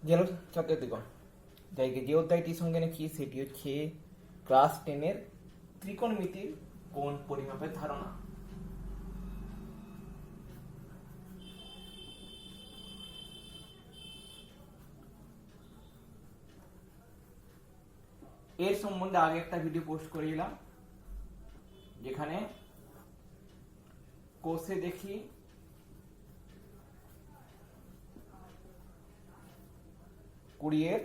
Jello ছাত্রীগণ, যে অধ্যায়টির সঙ্গে নাকি সেটি হচ্ছে ক্লাস 10-এর ত্রিকোণমিতির কোণ পরিমাপের ধারণা। এর সম্বন্ধে আগে একটা ভিডিও পোস্ট করেছিলাম, যেখানে কোষে দেখি কুড়িয়ের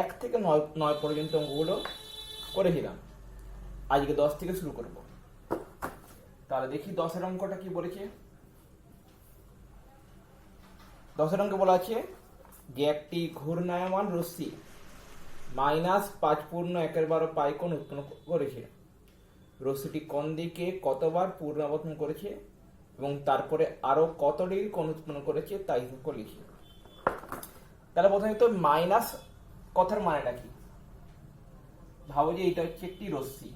1 থেকে 9 পর্যন্ত অঙ্কগুলো করেছিলাম। আজকে 10 থেকে শুরু করব। তাহলে দেখি 10-এর অঙ্কটা কি বলেছে। 10-এর অঙ্কে বলা আছে যে একটি ঘূর্ণায়মান রশ্মি -5.1 পাই কোণ উৎপন্ন করেছে। রশ্মিটি কোণ দিকে কতবার পূর্ণাবর্তন করেছে এবং তারপরে আরো কত ডিগ্রি কোণ উৎপন্ন করেছে তাই হিসাব করে লিখি। তাহলে প্রথমে তো মাইনাস কথার মানেটা কি? ভাবো যে এটা হচ্ছে একটি রশ্মি।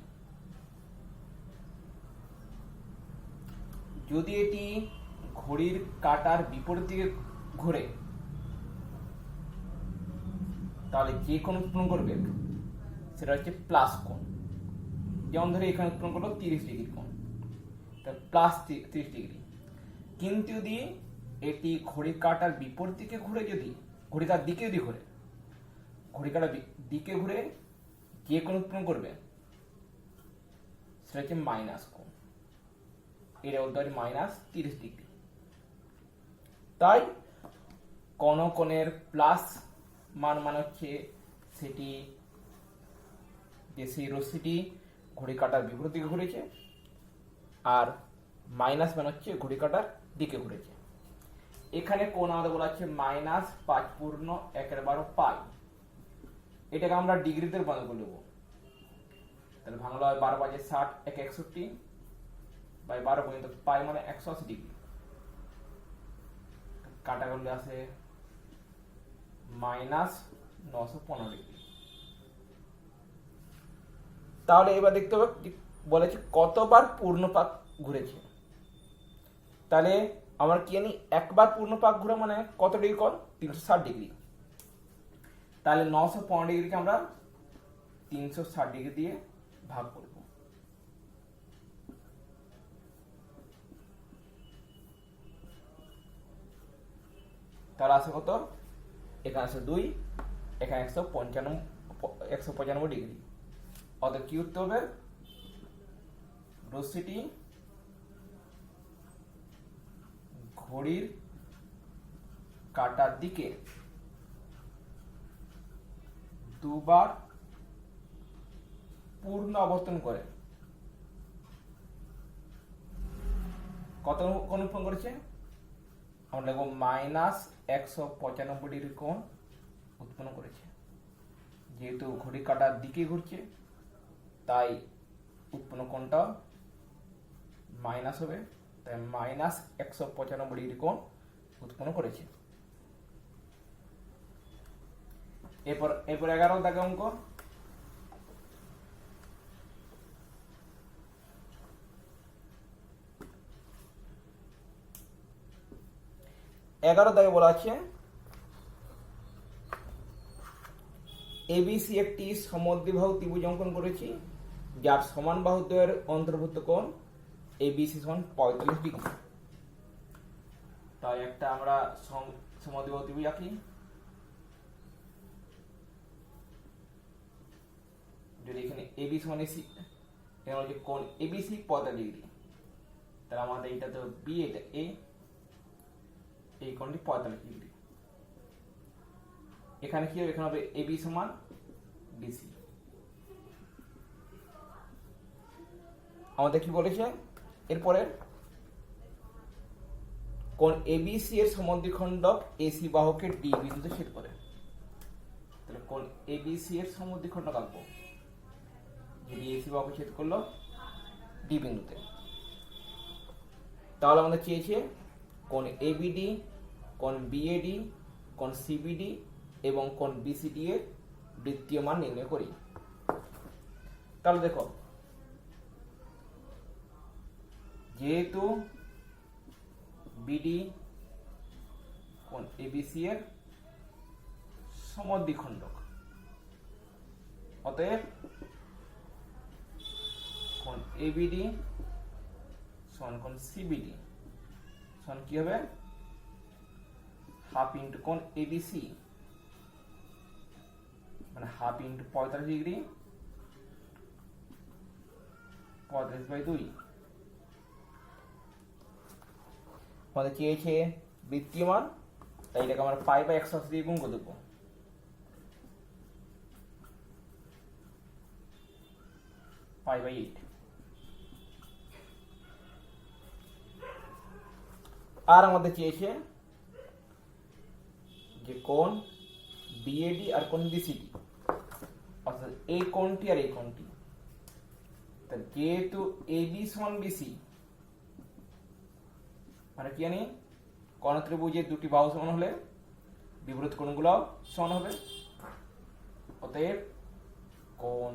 যদি এটি ঘড়ির কাঁটার বিপরীত দিকে ঘুরে, তাহলে যে কোণ উৎপন্ন করবে সেটা হচ্ছে প্লাস কোণ। যেমন ধরে এখানে উৎপন্ন করলো 30 ডিগ্রি কোণ, তাহলে প্লাস 30 ডিগ্রি। কিন্তু যদি এটি ঘড়ির কাঁটার বিপরীত দিকে ঘুরে, যদি ঘড়ির কাঁটার দিকে যদি ঘুরে, ঘড়ির কাঁটার দিকে ঘুরে যে কোণ উৎপন্ন করবে সেটা হচ্ছে মাইনাস কোণ। এটা বলতে পারি -30 ডিগ্রি। তাই কোন কোণের প্লাস মান মানে হচ্ছে সেটি যে সেই রশ্মিটি ঘড়ি কাঁটার বিপরীত দিকে ঘুরেছে, আর মাইনাস মানে হচ্ছে ঘড়ি কাঁটার দিকে ঘুরেছে। এখানে কোণ আমাদের বলা হচ্ছে -5.1 পাই। এটাকে আমরা ডিগ্রিতে রূপান্তর করে নেবো। তাহলে ভাঙলো হয় 12 × 60 = 61 বাই 12 পর্যন্ত পাই মানে 180 ডিগ্রি। কাটা করলে আসে -915 ডিগ্রি। তাহলে এবার দেখতে হবে বলেছে কতবার পূর্ণ পাক ঘুরেছে। তাহলে আমরা কি জানি, একবার পূর্ণ পাক ঘুরে মানে কত ডিগ্রি কোণ? 360 ডিগ্রি। তাহলে 915 ডিগ্রিকে আমরা 360 ডিগ্রি দিয়ে ভাগ করব। তাহলে আসে কত? এখানে আসে 2, এখানে 195 ডিগ্রি। অতএব কি উত্তর হবে? রশ্মিটি ঘড়ির কাঁটার দিকে দুবার পূর্ণ আবর্তন করে কত কোণ উৎপন্ন করেছে? আমরা লিখব -195 ডিগ্রি কোণ উৎপন্ন করেছে। যেহেতু ঘড়ি কাঁটার দিকে ঘুরছে, তাই উৎপন্ন কোণটা মাইনাস হবে। তাই -195 ডিগ্রি কোণ উৎপন্ন করেছে। এরপর 11 দাগে অঙ্ক। দাগে বলা আছে এবিসি একটি সমদ্বিবাহু ত্রিভুজ অঙ্কন করেছি, যার সমান বাহুদ্বয়ের অন্তর্ভুক্ত কোণ এবিসি সমান 45 ডিগ্রি। তাই একটা আমরা সমদ্বিবাহু ত্রিভুজ আঁকি। যদি এখানে এবি সমান এসি, এখানে হচ্ছে কোণ এবিসি 45 ডিগ্রি, তাহলে আমাদের এটা তো বি, এটা এ, এই কোণটি 45 ডিগ্রি। এখানে কি হবে? এখানে হবে এবি সমান বিসি। আমাদের কি বলেছে এরপরে? কোণ এবিসি এর সমদ্বিখণ্ডক এসি বাহুকে ডি বিন্দুতে ছেদ করে। তাহলে কোণ এবিসি এর সমদ্বিখণ্ডক আঁকবো, যদি এসি বাহুকে ছেদ করলো ডি বিন্দুতে। তাহলে আমাদের চেয়েছে কোণ এবিডি, কোণ বিএডি, কোণ সিবিডি এবং কোণ বিসিডি এর বৃত্তীয় মান নির্ণয় করি। তাহলে দেখো, যেহেতু বিডি কোণ এবিসি এর সমদ্বিখণ্ডক। অতএব কোণ এবিডি সমান কোণ সিবিডি সমান কি হবে, হাফ ইন্টু কোণ এবিসি মানে হাফ ইন্টু 45 ডিগ্রি 45/2। আমাদের চেয়েছে বৃত্তীয় মান, তাই এটাকে আমরা π/180 দিয়ে গুণ করে দেবো। π/8। আর আমাদের চেয়েছে যে কোণ বিএডি আর কোণ বিসিডি, অর্থাৎ এই কোণটি আর এই কোণটি, যেহেতু এবি সমান বিসি মানে কি জানি, কর্ণত্রিভুজের দুটি বাহু সমান হলে বিপরীত কোণগুলো সমান হবে। অতএব কোণ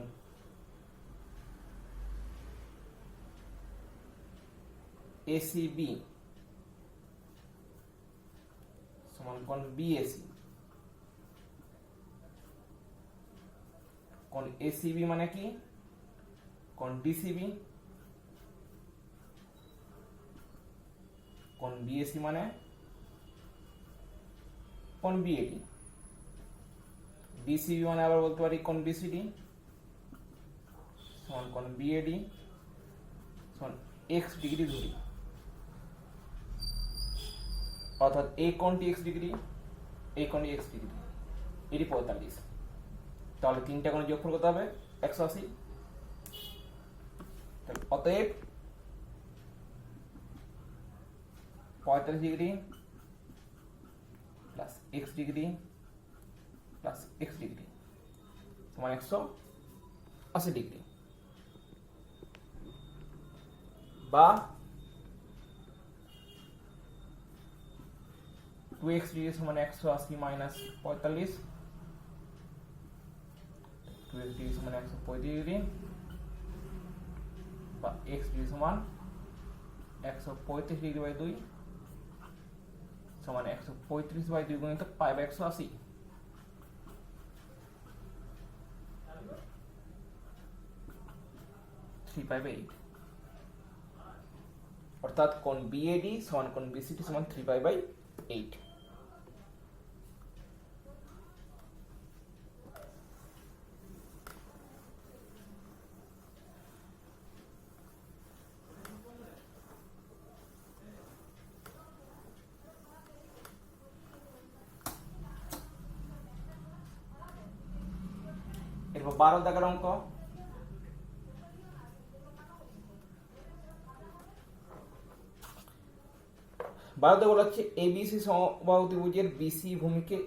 এসিবি সমান কোণ বিএসি। কোণ এসিবি মানে কি, কোণ ডিসিবি, কোণ বিএসি মানে কোণ বিএডি, ডিসিবি মানে আবার বলতে পারি কোণ বিসিডি সমান কোণ বিএডি সমান এক্স ডিগ্রি ধরি, অর্থাৎ এই কোণটি এক্স ডিগ্রি, এই কোণটি এক্স ডিগ্রি, এটি 45। তাহলে তিনটা কোণের যোগফল কত হবে, 180। অতএব 45 degree plus x degree plus x degree সমান 180 ডিগ্রি, বা 2x ডিগ্রি সমান 180 মাইনাস 45, 2x ডিগ্রি সমান 135 ডিগ্রি, বা x ডিগ্রি সমান 135 ডিগ্রি বাই 2 সমান 135/2 গুণিত π/180। অর্থাৎ কোণ বিএডি সমান কোণ বিসিডি সমান 3π/8। এরপর 12 দাগের অঙ্ক। 12 বলা হচ্ছে এবিসি সমবাহু ত্রিভুজের বিসি ভূমিকে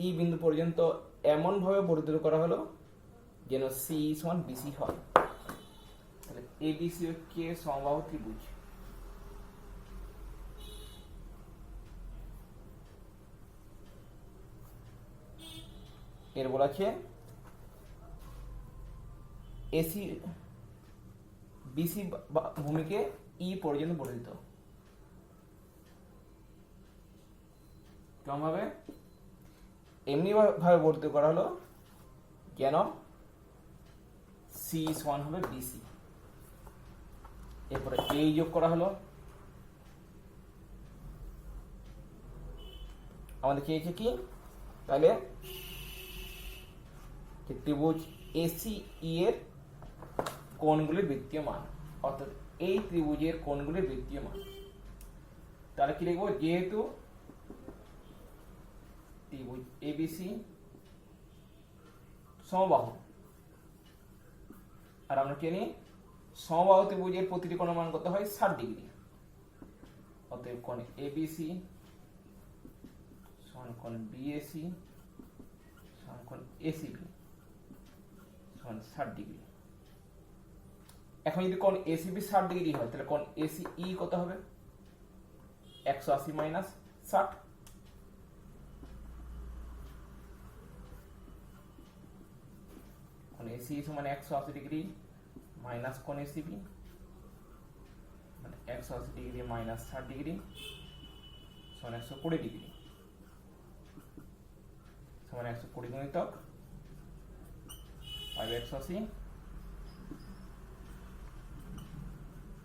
ই বিন্দু পর্যন্ত এমন ভাবে বর্ধিত করা হলো যেন সি সমান বিসি হয়। তাহলে এবিসি হচ্ছে সমবাহু ত্রিভুজ, এর বলা আছে এসি বিসি ভূমিকে ই পর্যন্ত বর্ধিত। কেমন ভাবে, এমনি ভাবে বর্ধিত করা হলো যেন সি সমান হবে বিসি। এরপরে এই যোগ করা হলো, আমাদের চেয়েছে কি, তাহলে ত্রিভুজ এসি ই এর কোণগুলির বৃত্তীয় মান, অর্থাৎ এই ত্রিভুজের কোণগুলির বৃত্তীয় মান। তাহলে কি লিখবো, যেহেতু ত্রিভুজ এবিসি সমবাহু, আর আমরা জানি সমবাহু ত্রিভুজের প্রতিটি কোণের মান কত হয়, 60 ডিগ্রি। অতএব কোণ এবিসি সমান কোণ বিএসি সমান কোণ এসিবি সমান 60 ডিগ্রি। এখন যদি কোণ এসিবি 60 ডিগ্রি হয়, তাহলে কোণ এসিই কত হবে, 180 মাইনাস 60। কোণ এসি সমান 180 ডিগ্রি মাইনাস কোণ এসিবি মানে 180 ডিগ্রি মাইনাস 60 ডিগ্রি সমান 120 ডিগ্রি সমান 120 গুণিতক পাই বাই 180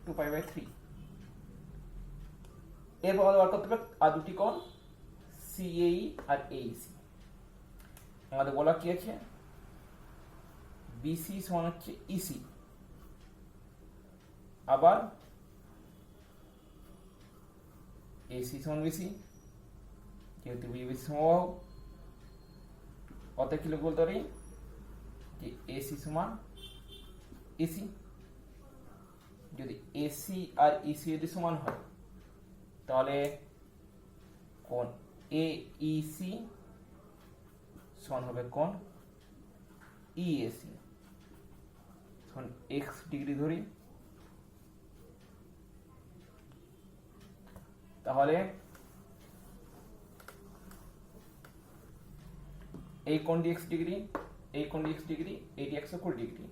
2 পাই বাই 3। এরপর আমাদের বার করতে হবে আর দুটি কোণ সিএই আর এইসি। আমাদের বলা কি আছে, বিসি সমান হচ্ছে ইসি, আবার এসি সমান বিসি, যেহেতু বিসি সমবাহু অতএব কি বলতে পারি যে এসি সমান ইসি। যদি এসি আর ইসি যদি সমান হয় তাহলে কোণ এইসি সমান হবে কোণ ইএসি। এখন এক্স ডিগ্রি ধরি, তাহলে এই কোণটি এক্স ডিগ্রি, এই কোণটি এক্স ডিগ্রি, এইটি 120 ডিগ্রি,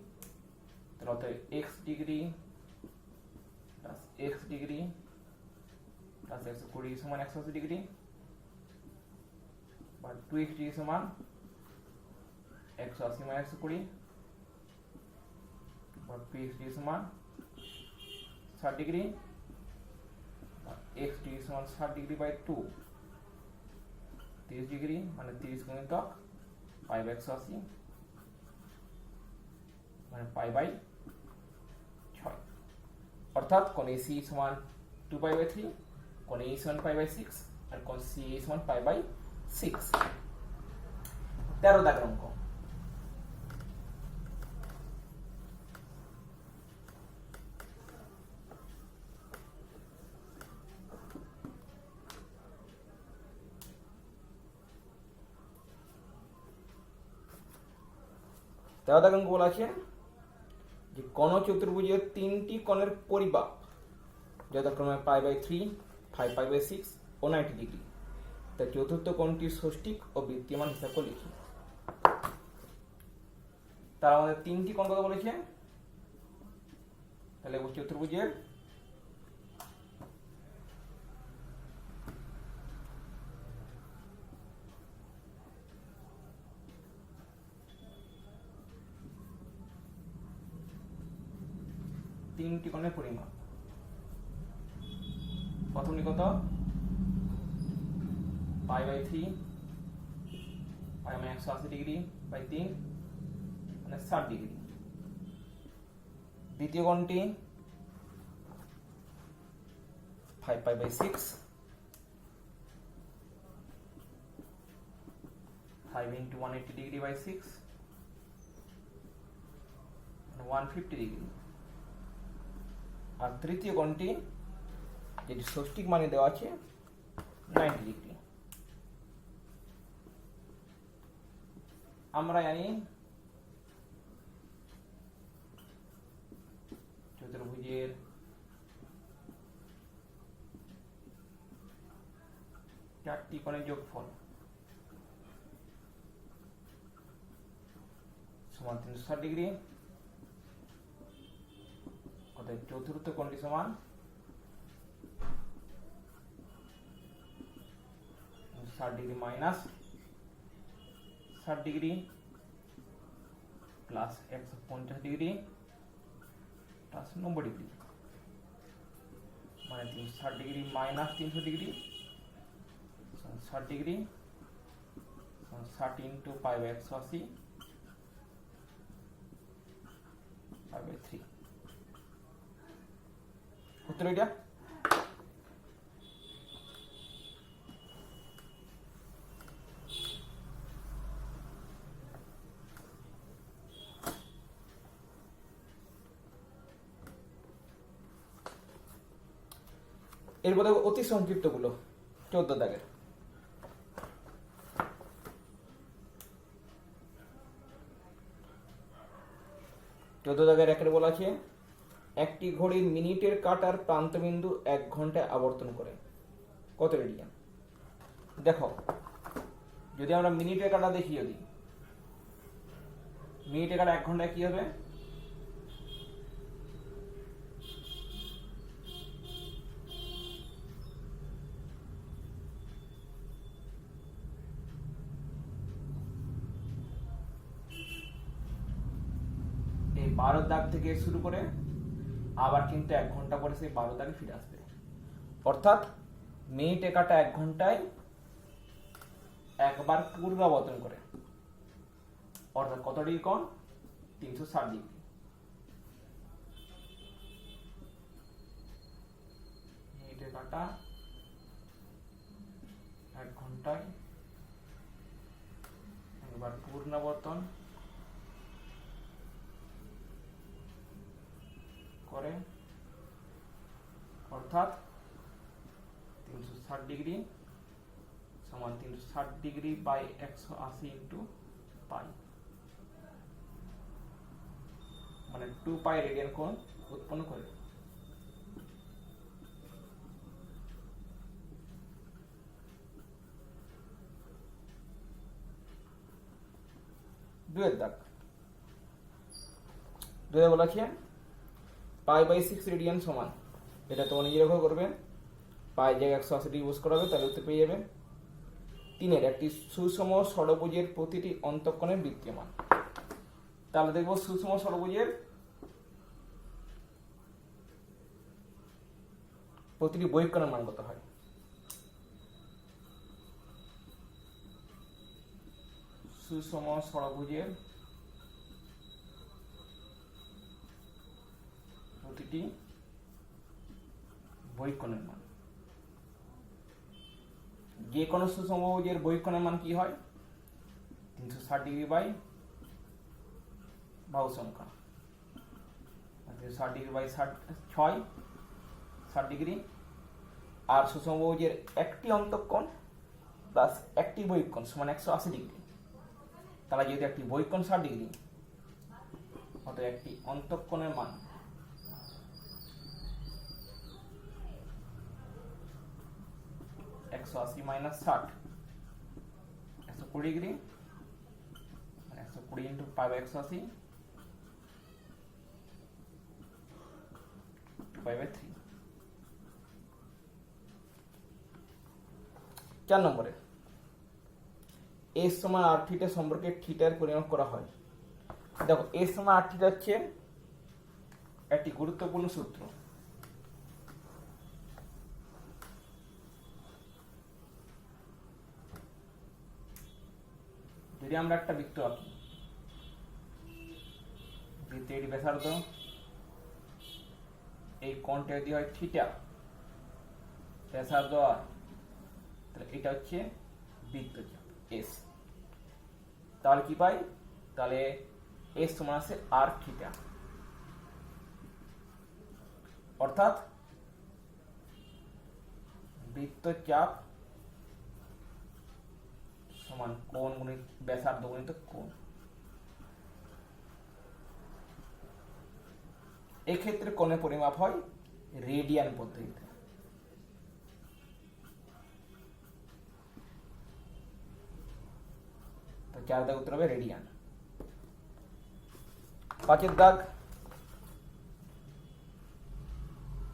তাহলে অতএব x degree plus x degree plus 120 সমান 180 ডিগ্রি, বা 2x ডিগ্রি সমান 180 মানে 120, বা 2x ডিগ্রি সমান 60 ডিগ্রি, বা x ডিগ্রি সমান 60 ডিগ্রি বাই 2, 30 ডিগ্রি মানে 30 গুণিতক পাই বাই 180 মানে পাই বাই 6। অর্থাৎ কোণ এসি সমান 2 পাই বাই 3, কোণ এই সমান পাই বাই 6, আর কোণ সিএ সমান পাই বাই 6। 13 দাগের অঙ্ক। অঙ্ক বলা আছে যে কোণ চতুর্ভুজের তিনটি কোণের পরিমাপ যথাক্রমে পাই বাই 3, 5 পাই বাই 6 ও 90 ডিগ্রি, তাই চতুর্থ কোণটির ষষ্ঠিক ও বৃত্তীয়মান হিসাব করে লিখি। তার আমাদের তিনটি কোণ কথা বলেছে, তাহলে চতুর্ভুজের তিনটি কোণের পরিমাপ। প্রথমটি কত, পাই বাই 3, পাই মানে 180 ডিগ্রি বাই 3 মানে 60 ডিগ্রি। দ্বিতীয় কোণটি 5 pi by 6, 5 into 180 degree by 6 মানে 150 ডিগ্রি। আর তৃতীয় কোণটি যেটি ষষ্ঠিক মানে দেওয়া আছে 90 ডিগ্রি। আমরা জানি চতুর্ভুজের চারটি কোণের যোগফল সমান 360 ডিগ্রি, অতএব চতুর্থ কোণটি সমান 60 degree minus 60 degree plus 150 degree plus 90 degree, মানে 60 degree minus 300 degree 60 degree 60 into pi by 180 pi by 3। উত্তর এটা। এরপরে অতি সংক্ষিপ্ত গুলো 14 দাগের। 14 দাগের একের বলা আছে একটি ঘড়ির মিনিটের কাঁটার প্রান্তবিন্দু 1 ঘন্টায় আবর্তন করে কত রেডিয়ান। দেখো যদি আমরা মিনিটের কাঁটা দেখি, যদি মিনিটের কাঁটা 1 ঘন্টায় কি হবে, 12 দাগ থেকে শুরু করে আবার কিন্তু 1 ঘন্টা পরে সেই 12 দাগে ফিরে আসবে। অর্থাৎ মিনিটে কাটা 1 ঘন্টায় একবার পূর্বাবর্তন করে, অর্থাৎ কত ডিগ্রি কোণ? 360 ডিগ্রি। মিনিটে কাটা 1 ঘন্টায় একবার পূর্ণাবর্তন করে, অর্থাৎ 360 ডিগ্রি সমান 360 ডিগ্রি বাই 180 ইন্টু পাই, মানে 2 পাই রেডিয়ান কোণ উৎপন্ন করে। দুয়ের দাগ, দুয়ে বলেছে পাই বাই 6 রেডিয়ান সমান, এটা তোমরা নিজে রেখে করবে, পাই জায়গায় 180 ডিগ্রি ইউজ করা হবে, তাহলে উত্তর পেয়ে যাবে। 3 একটি সুষম ষড়ভুজের প্রতিটি অন্তঃকোণের বৃত্তীয় মান। তাহলে দেখবো সুষম ষড়ভুজের প্রতিটি বহিঃকোণের মান কত হয়। সুষম ষড়ভুজের প্রতিটি বহিঃকোণের মান, যে কোনো সুষমভুজের বহিঃকোণের মান কি হয়? 360 ডিগ্রি বাই বাহু সংখ্যা, 360 ডিগ্রি বাই 60 ডিগ্রি, আর সুষমভুজের একটি অন্তঃকোণ প্লাস একটি বহিঃকোণ সমান 180 ডিগ্রি। তাহলে যেহেতু একটি বহিঃকোণ 60 ডিগ্রি, অতএব একটি অন্তঃকোণের মান 180 minus 60, 120 degree, 120 into pi by 180 pi by 3। 4 নম্বরে এস সমান আর থিটা সম্পর্কে থিটার পরিমাপ করা হয়। দেখো এস সমান আর থিটা হচ্ছে একটি গুরুত্বপূর্ণ সূত্র। যদি আমরা একটা বৃত্ত আঁকি, বৃত্তের ব্যাসার্ধ, এই কোণটা যদি হয় থিটা, ব্যাসার্ধ আর, তাহলে এটা হচ্ছে বৃত্তচাপ এস। তাহলে কি পাই? তাহলে এস সমান আছে আর থিটা, অর্থাৎ বৃত্তচাপ সমান কোণ গুণিত ব্যাসার্ধ গুণিত কোণ। এক্ষেত্রে কোণের পরিমাপ হয় রেডিয়ান পদ্ধতিতে। তো 4 দাগ উত্তর হবে রেডিয়ান। 5 দাগ,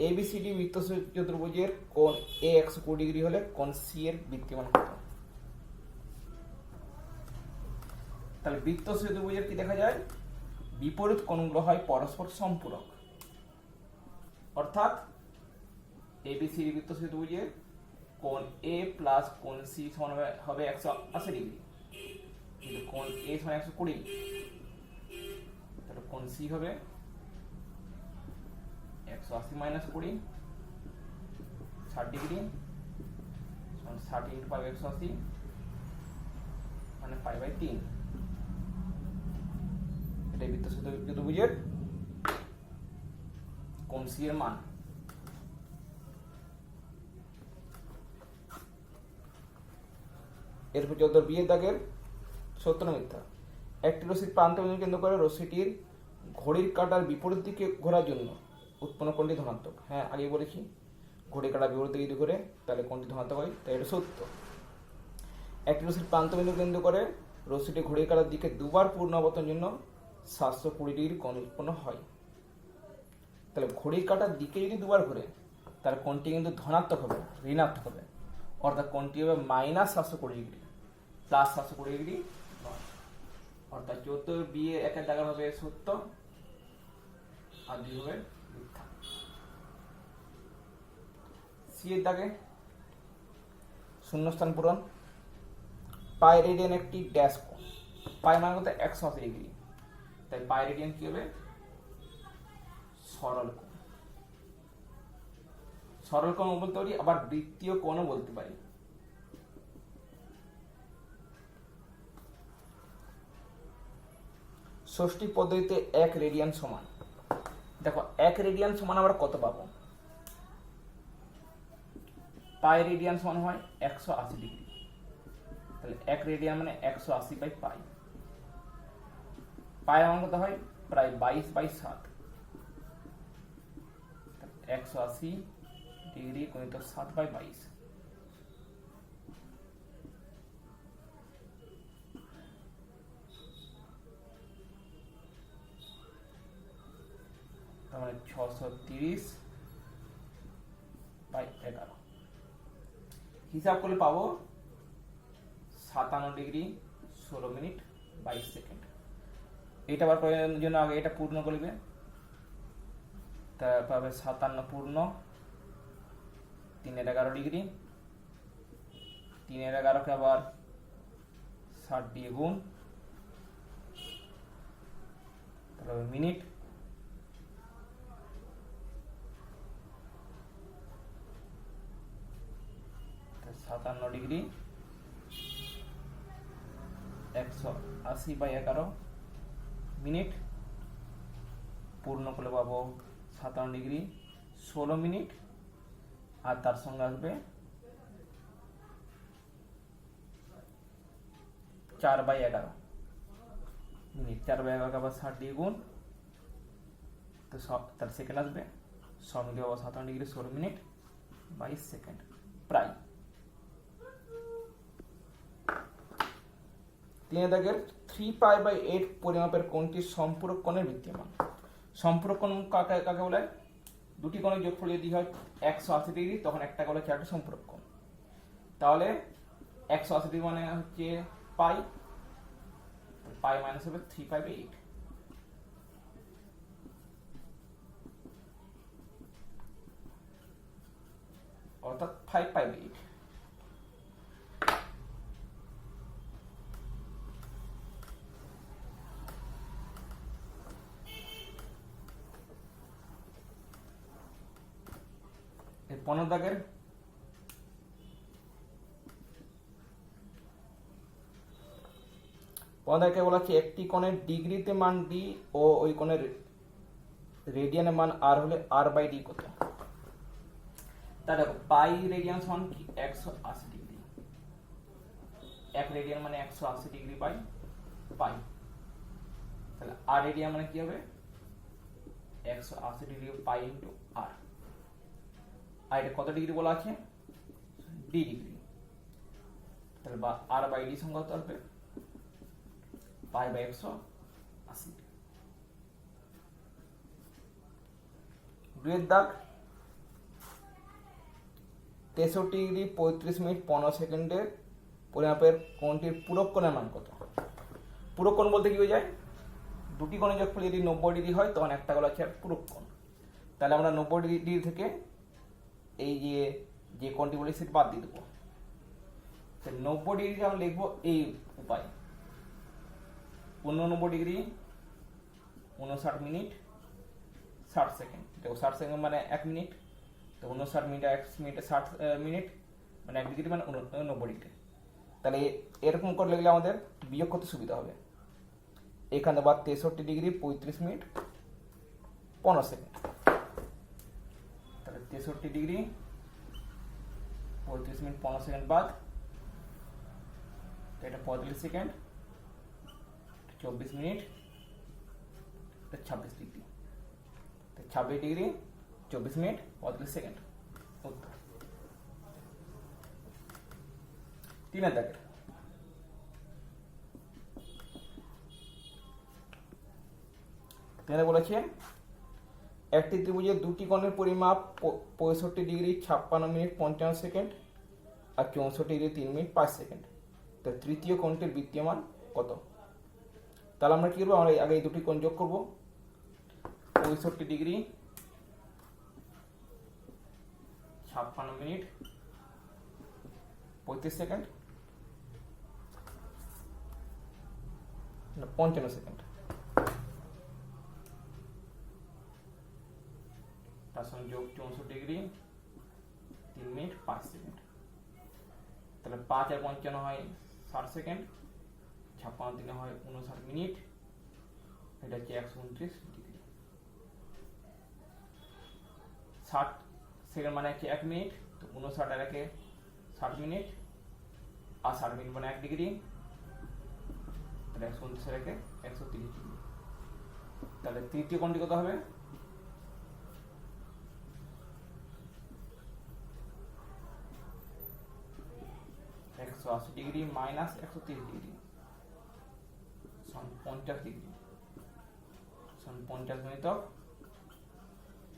এবিসিডি বৃত্ত চতুর্ভুজের কোণ এ 120 ডিগ্রি হলে কোণ সি এর বৃত্তীয় মান কত? তাহলে বৃত্ত চতুর্ভুজের কি দেখা যায়? বিপরীত কোণগুলো হয় পরস্পর সম্পূরক, অর্থাৎ এবিসিডি বৃত্ত চতুর্ভুজের কোণ এ প্লাস কোণ সি সমান হবে 180 ডিগ্রি, কিন্তু কোণ এ সমান 120, তাহলে কোণ সি হবে 180 মাইনাস 20, 60 ডিগ্রি, 60 ইন্টু পাই 180 মানে পাই বাই 3। এটা বৃত্ত চতুর্ভুজের কোণ সি এর মান। এরপর 14 বিয়ের দাগের সত্য না মিথ্যা। একটি রশ্মির প্রান্তবিন্দু কেন্দ্র করে রশ্মিটির ঘড়ির কাঁটার বিপরীত দিকে ঘোরার জন্য উৎপন্ন কোণটি ধনাত্মক। হ্যাঁ, আগে বলেছি ঘড়ির কাঁটার বিপরীত দিকে ঘুরে তাহলে কোণটি ধনাত্মক হয়, তাই এটা সত্য। একটি রশ্মির প্রান্তবিন্দু কেন্দ্র করে রশ্মিটি ঘড়ির কাঁটার দিকে দুবার পূর্ণাবর্তনের জন্য 720 ডিগ্রি কোণ উৎপন্ন হয়। তাহলে ঘড়ির কাঁটার দিকে যদি দুবার ঘুরে তাহলে কোণটি কিন্তু ধনাত্মক হবে, ঋণাত্মক হবে, অর্থাৎ কোণটি হবে মাইনাস 720 ডিগ্রি, প্লাস 720 ডিগ্রি নয়। অর্থাৎ 14 বিয়ে 1 দাগের হবে সত্য আর 2 হবে মিথ্যা। সি এর দাগে শূন্যস্থান পূরণ। পাই রেডিয়ান একটি ড্যাশ কোণ, পাই মানে কত 180 ডিগ্রি, তাই পাই রেডিয়ান কি হবে সরল কোণ। সরল কোণ বলতে পারি, আবার বৃত্তীয় কোণও বলতে পারি। ষষ্ঠী পদ্ধতিতে 1 রেডিয়ান সমান, দেখো 1 রেডিয়ান সমান আমরা কত পাবো, পাই রেডিয়ান সমান হয় 180 ডিগ্রি, তাহলে 1 রেডিয়ান মানে 180 বাই পাই। পাই আমার কত হয় প্রায় 22/7, 180 ডিগ্রি গুণিত 7/22, তার মানে 630/11। হিসাব করলে পাবো 57 ডিগ্রি 16 মিনিট 22 সেকেন্ড। এটা আবার প্রয়োজনের জন্য আগে এটা পূর্ণ করবে, তা পাবে 57 পূর্ণ 3 এর 11 ডিগ্রি, 3 এর 11কে আবার 60 দিয়ে গুণ, তাহলে মিনিট, তো 57 ডিগ্রি 180/11 মিনিট, পূর্ণ করলে পাবো 57 ডিগ্রি 16 মিনিট, আর তার সঙ্গে আসবে 4/11 মিনিট, 4/11 আবার 60 দিয়ে গুণ, তো তার সেকেন্ড আসবে, সব মিলিয়ে পাবো 57 ডিগ্রি 16 মিনিট 22 সেকেন্ড প্রায়। 3 দাগের 3π/8 পরিমাপের কোণটির সম্পূরক কোণের বৃত্তীয় মান। সম্পূরক কোণ কাকে কাকে বলে, দুটি কোণের যোগফল যদি হয় 180 ডিগ্রি, তখন একটা বলে কি একটা সম্পূরক কোণ। তাহলে 180 ডিগ্রি মানে হচ্ছে পাই, পাই মাইনাস হবে 3π/8, অর্থাৎ 5π/8। এর 15 দাগের পদাকে বলা হচ্ছে একটি কোণের ডিগ্রিতে মান ডি ও ওই কোণের রেডিয়ানে মান আর হলে r/d কত। তা দেখো পাই রেডিয়ান সমান কি 180 ডিগ্রি, 1 রেডিয়ান মানে 180 ডিগ্রি বাই পাই, তাহলে আর রেডিয়ান মানে কি হবে 180 ডিগ্রি পাই ইন্টু আর। আর এটা কত ডিগ্রি বলা আছে ডি ডিগ্রি, তাহলে বা r/d সংখ্যা কত আসবে পাই/180। দুয়ের দাগ 63 ডিগ্রি 35 মিনিট 15 সেকেন্ডের পরিমাপের কোণটির পূরক কোণের মান কত। পূরক কোণ বলতে কি হয়ে যায়, দুটি কোণের যোগফল যদি 90 ডিগ্রি হয় তখন একটা হলো হচ্ছে পূরক কোণ। তাহলে আমরা 90 ডিগ্রি থেকে এই যে কোণটি বলি সেটা বাদ দিয়ে দেবো। 90 ডিগ্রিকে আমরা লিখবো এই উপায়, 89 ডিগ্রি 59 মিনিট 60 সেকেন্ড, দেখো 60 সেকেন্ড মানে 1 মিনিট, তো 59 মিনিট 1 মিনিটে 60 মিনিট মানে 1 ডিগ্রি মানে 90 ডিগ্রি। তাহলে এরকম করে লিখলে আমাদের বিয়োগ করতে সুবিধা হবে। এখানে বাদ 63 ডিগ্রি 35 মিনিট 15 সেকেন্ড, তাহলে 63 ডিগ্রি 35 মিনিট 15 সেকেন্ড বাদ, এটা 45 second 24 minute 26 degree, 26 degree 24 minute 45 second উত্তর। 3 দাগের তিনি বলেছে একটি ত্রিভুজের দুটি কোণের পরিমাপ 65 ডিগ্রি 56 মিনিট 55 সেকেন্ড আর 64 ডিগ্রি 3 মিনিট 5 সেকেন্ড, তো তৃতীয় কোণটির বৃত্তীয় মান কত। তাহলে আমরা কি করবো, আমরা আগে এই দুটি কোণ যোগ করব, 65 ডিগ্রি 56 মিনিট 35 সেকেন্ড না 55 সেকেন্ড, তার সঙ্গে যোগ 64 ডিগ্রি 3 মিনিট 5 সেকেন্ড। তাহলে 5 আর 55 হয় 60 সেকেন্ড, 56 দিনে হয় 59 মিনিট, এটা হচ্ছে 129 ডিগ্রি। 60 সেকেন্ড মানে হচ্ছে 1 মিনিট, তো 59 আর 1 60 মিনিট, আর 60 মিনিট মানে 1 ডিগ্রি, তাহলে 129 আর 1 130 ডিগ্রি। তাহলে তৃতীয় কোণটি কত হবে? -180 ডিগ্রি মাইনাস 130 ডিগ্রি সমান 50 ডিগ্রি, সমান 50 গুণিতক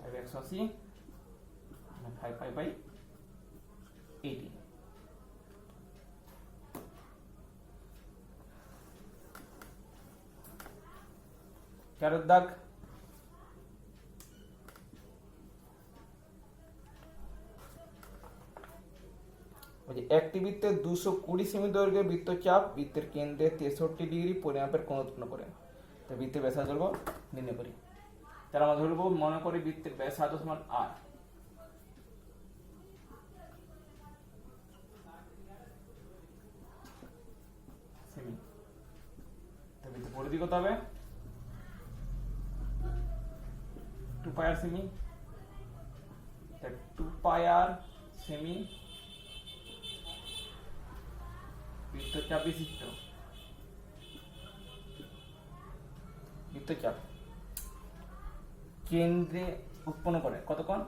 180 মানে 5 পাই বাই 80। চারের দাগ, একটি বৃত্তের 220 সেমি দৈর্ঘ্যের বৃত্তচাপ বৃত্তের কেন্দ্রে 63 ডিগ্রি পরিমাপের কোণ উৎপন্ন করে। তো বৃত্তের ব্যাসার্ধ দৈর্ঘ্য নির্ণয় করি। তাহলে আমরা ধরবো, মনে করি বৃত্তের ব্যাসার্ধ সমান r, সেমি। তো বৃত্তের পরিধি কত হবে? 2 pi r semi. 2 pi r semi বৃত্তচাপ বিশিষ্ট বৃত্তচাপ কেন্দ্রে উৎপন্ন করে কত কোণ?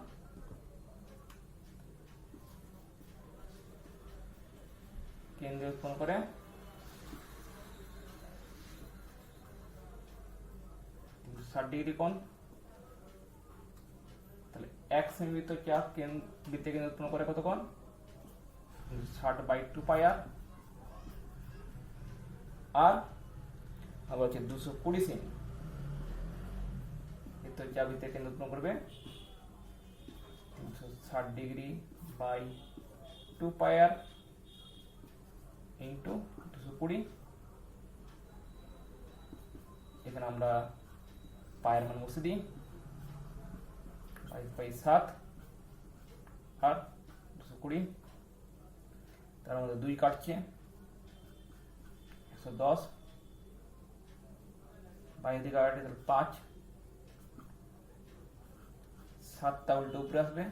কেন্দ্রে উৎপন্ন করে 60 ডিগ্রি কোণ। তাহলে 1 সেমি বৃত্তচাপ বৃত্তের কেন্দ্রে উৎপন্ন করে কত কোণ? 60/2 পাই r, আর আবার হচ্ছে 220 সেমি বৃত্তচাপ বৃত্তের কেন্দ্র উৎপন্ন করবে 360 degree by 2 pi r into 220। এখানে আমরা পায়ের মান বসে দিই, 5/7 আর 220, তার মধ্যে 2 কাটছে, 110 বাইরে দিকে কাটে, তাহলে 5, 7টা উল্টো উপরে আসবে,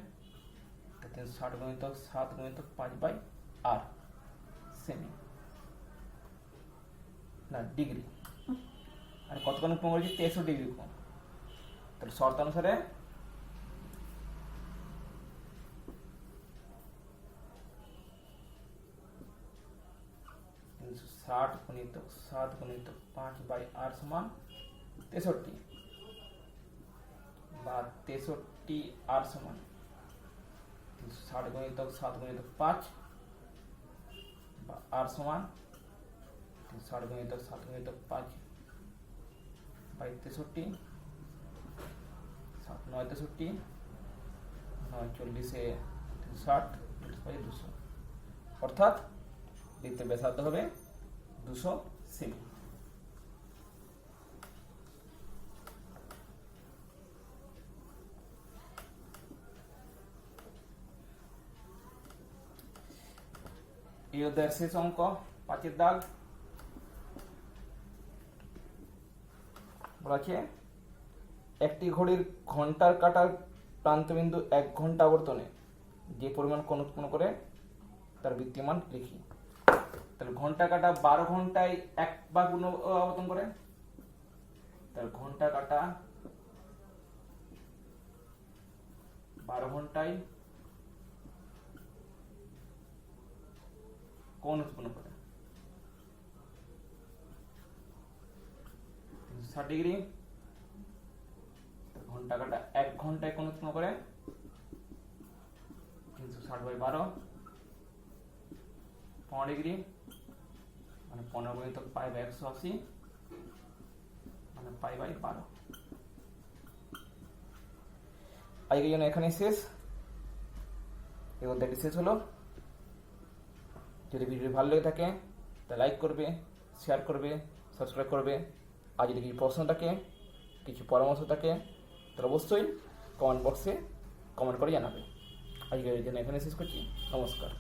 360 গুণিতক 7 গুণিতক 5/r সেমি না ডিগ্রি। আর কত কোণ উৎপন্ন করেছি? 63 ডিগ্রি কোণ। তাহলে শর্ত অনুসারে ষাট গুণিতক 7 গুণিতক 5/r সমান 63, বা 63r সমান 360 গুণিতক 7 গুণিতক 5 বা r সমান 360 গুণিতক 7 গুণিতক 5/63, 7 9 63, 9 40 360, 200, অর্থাৎ বৃত্তের ব্যাসার্ধ হবে 200 সেমি। এই অধ্যায়ের শেষ অঙ্ক 5 দাগ, বলা আছে একটি ঘড়ির ঘন্টার কাঁটার প্রান্তবিন্দু 1 ঘন্টা আবর্তনে যে পরিমাণ কোণ উৎপন্ন করে তার বৃত্তীয় মান লিখি। তাহলে ঘন্টা কাঁটা 12 ঘন্টায় একবার আবর্তন করে, তাহলে ঘন্টা কাঁটা 12 ঘন্টায় কোণ উৎপন্ন করে 360 ডিগ্রি। ঘন্টা কাঁটা 1 ঘন্টায় কোণ উৎপন্ন করে 360/12, 15 ডিগ্রি, মানে 15 গুণিতক পাই/180 মানে পাই/12। আজকের জন্য এখানেই শেষ, এই অধ্যায়টি শেষ হলো। যদি ভিডিওটি ভালো লেগে থাকে তাহলে লাইক করবে, শেয়ার করবে, সাবস্ক্রাইব করবে। আর যদি কিছু প্রশ্ন থাকে, কিছু পরামর্শ থাকে, তাহলে অবশ্যই কমেন্ট বক্সে কমেন্ট করে জানাবে। আজকের জন্য এখানে শেষ করছি। নমস্কার।